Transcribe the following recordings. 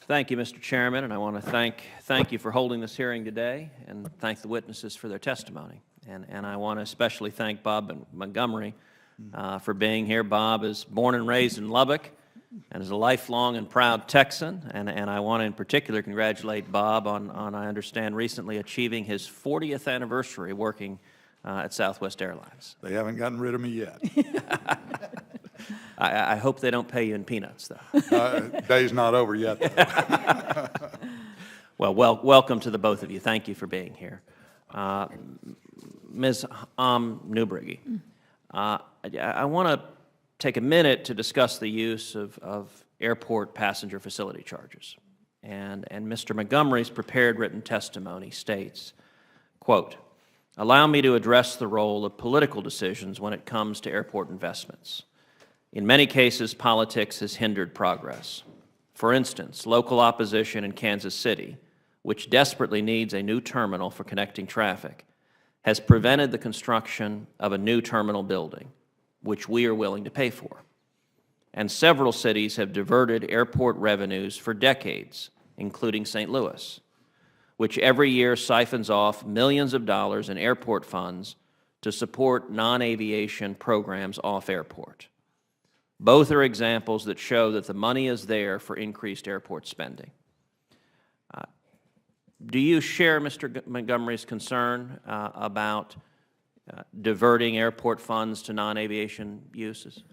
Thank you, Mr. Chairman, and I want to thank you for holding this hearing today and thank the witnesses for their testimony. And I want to especially thank Bob Montgomery for being here. Bob is born and raised in Lubbock and is a lifelong and proud Texan, and I want to in particular congratulate Bob on I understand, recently achieving his 40th anniversary working at Southwest Airlines. They haven't gotten rid of me yet. I hope they don't pay you in peanuts, though. Day's not over yet, though. Well, welcome to the both of you. Thank you for being here. Ms. Newbrigge, I want to take a minute to discuss the use of airport passenger facility charges. And Mr. Montgomery's prepared written testimony states, quote, "Allow me to address the role of political decisions when it comes to airport investments. In many cases, politics has hindered progress. For instance, local opposition in Kansas City, which desperately needs a new terminal for connecting traffic, has prevented the construction of a new terminal building, which we are willing to pay for. And several cities have diverted airport revenues for decades, including St. Louis, which every year siphons off millions of dollars in airport funds to support non-aviation programs off airport. Both are examples that show that the money is there for increased airport spending." Do you share Mr. Montgomery's concern about diverting airport funds to non-aviation uses?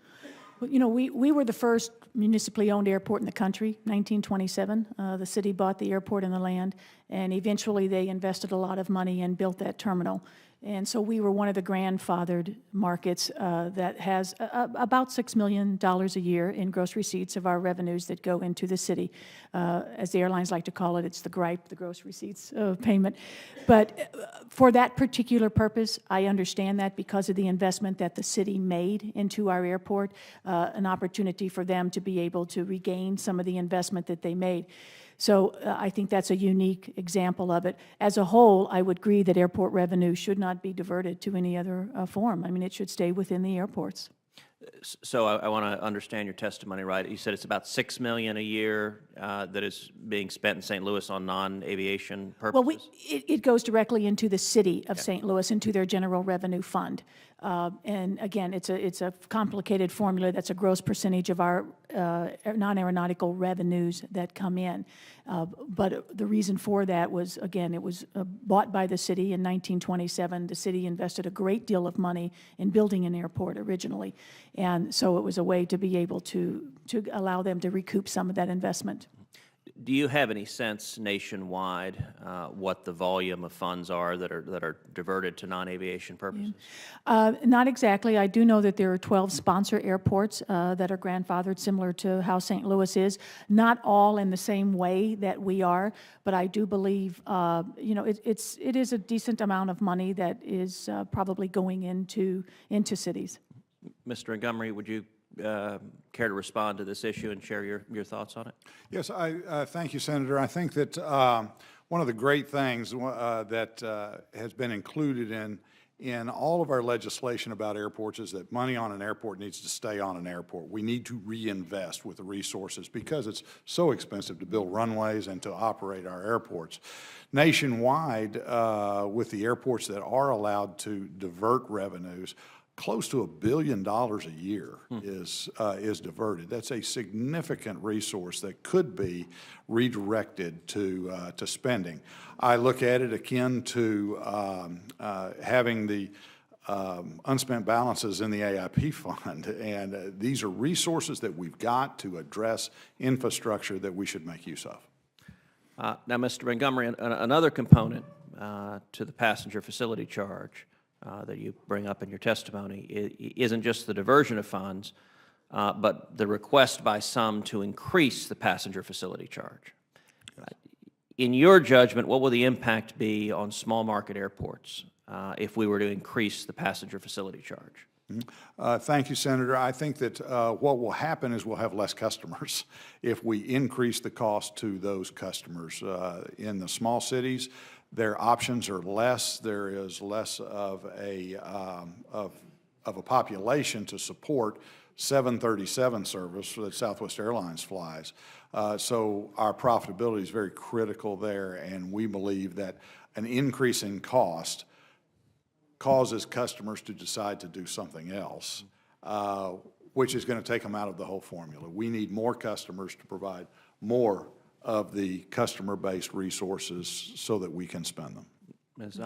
Well, you know, we were the first municipally owned airport in the country, 1927. The city bought the airport and the land, and eventually they invested a lot of money and built that terminal. And so we were one of the grandfathered markets that has about $6 million a year in gross receipts of our revenues that go into the city. As the airlines like to call it, it's the GRIPE, the gross receipts payment. But for that particular purpose, I understand that because of the investment that the city made into our airport, an opportunity for them to be able to regain some of the investment that they made. So I think that's a unique example of it. As a whole, I would agree that airport revenue should not be diverted to any other form. I mean, it should stay within the airports. So I want to understand your testimony right. You said it's about $6 million a year that is being spent in St. Louis on non-aviation purposes? Well, it goes directly into the city of St. Louis, into their general revenue fund. And again, it's a complicated formula. That's a gross percentage of our non-aeronautical revenues that come in. But the reason for that was, again, it was bought by the city in 1927. The city invested a great deal of money in building an airport originally. And so it was a way to be able to allow them to recoup some of that investment. Do you have any sense nationwide what the volume of funds are that are diverted to non-aviation purposes? Not exactly. I do know that there are 12 sponsor airports that are grandfathered, similar to how St. Louis is. Not all in the same way that we are, but I do believe you know, it is a decent amount of money that is probably going into cities. Mr. Montgomery, would you care to respond to this issue and share your thoughts on it? Yes, thank you, Senator. I think that one of the great things that has been included in all of our legislation about airports is that money on an airport needs to stay on an airport. We need to reinvest with the resources because it's so expensive to build runways and to operate our airports. Nationwide, with the airports that are allowed to divert revenues, close to $1 billion a year is diverted. That's a significant resource that could be redirected to spending. I look at it akin to having the unspent balances in the AIP fund, and these are resources that we've got to address infrastructure that we should make use of. Now, Mr. Montgomery, another component to the passenger facility charge that you bring up in your testimony isn't just the diversion of funds, but the request by some to increase the passenger facility charge. Yes. In your judgment, what will the impact be on small market airports if we were to increase the passenger facility charge? Thank you, Senator. I think that what will happen is we'll have less customers if we increase the cost to those customers. In the small cities, their options are less. There is less of a population to support 737 service that Southwest Airlines flies. So our profitability is very critical there, and we believe that an increase in cost causes customers to decide to do something else, which is going to take them out of the whole formula. We need more customers to provide more of the customer-based resources so that we can spend them. Ms.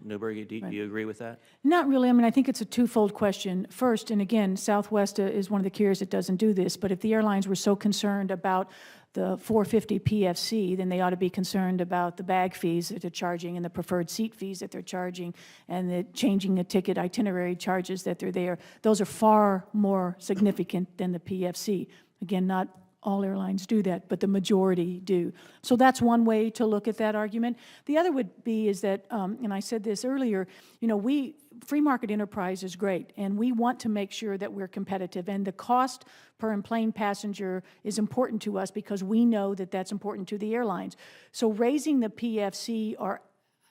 Newberg, do you agree with that? Not really. I mean, I think it's a twofold question. First, and again, Southwest is one of the carriers that doesn't do this, but if the airlines were so concerned about the 450 PFC, then they ought to be concerned about the bag fees that they're charging and the preferred seat fees that they're charging and the changing the ticket itinerary charges that they're there. Those are far more significant than the PFC. Again, not all airlines do that, but the majority do. So that's one way to look at that argument. The other would be is that, and I said this earlier, you know, free market enterprise is great, and we want to make sure that we're competitive. And the cost per plane passenger is important to us because we know that that's important to the airlines. So raising the PFC or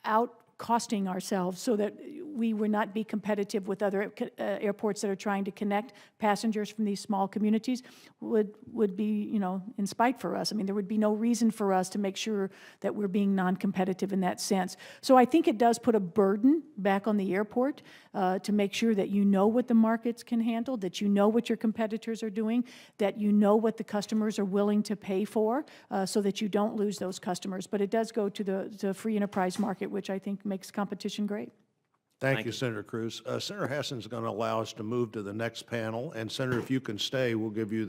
out costing ourselves so that we would not be competitive with other airports that are trying to connect passengers from these small communities would be, you know, in spite for us. I mean, there would be no reason for us to make sure that we're being non-competitive in that sense. So I think it does put a burden back on the airport to make sure that you know what the markets can handle, that you know what your competitors are doing, that you know what the customers are willing to pay for so that you don't lose those customers. But it does go to the free enterprise market, which I think makes competition great. Thank you, Senator Cruz. Senator Hassan's going to allow us to move to the next panel. And Senator, if you can stay, we'll give you the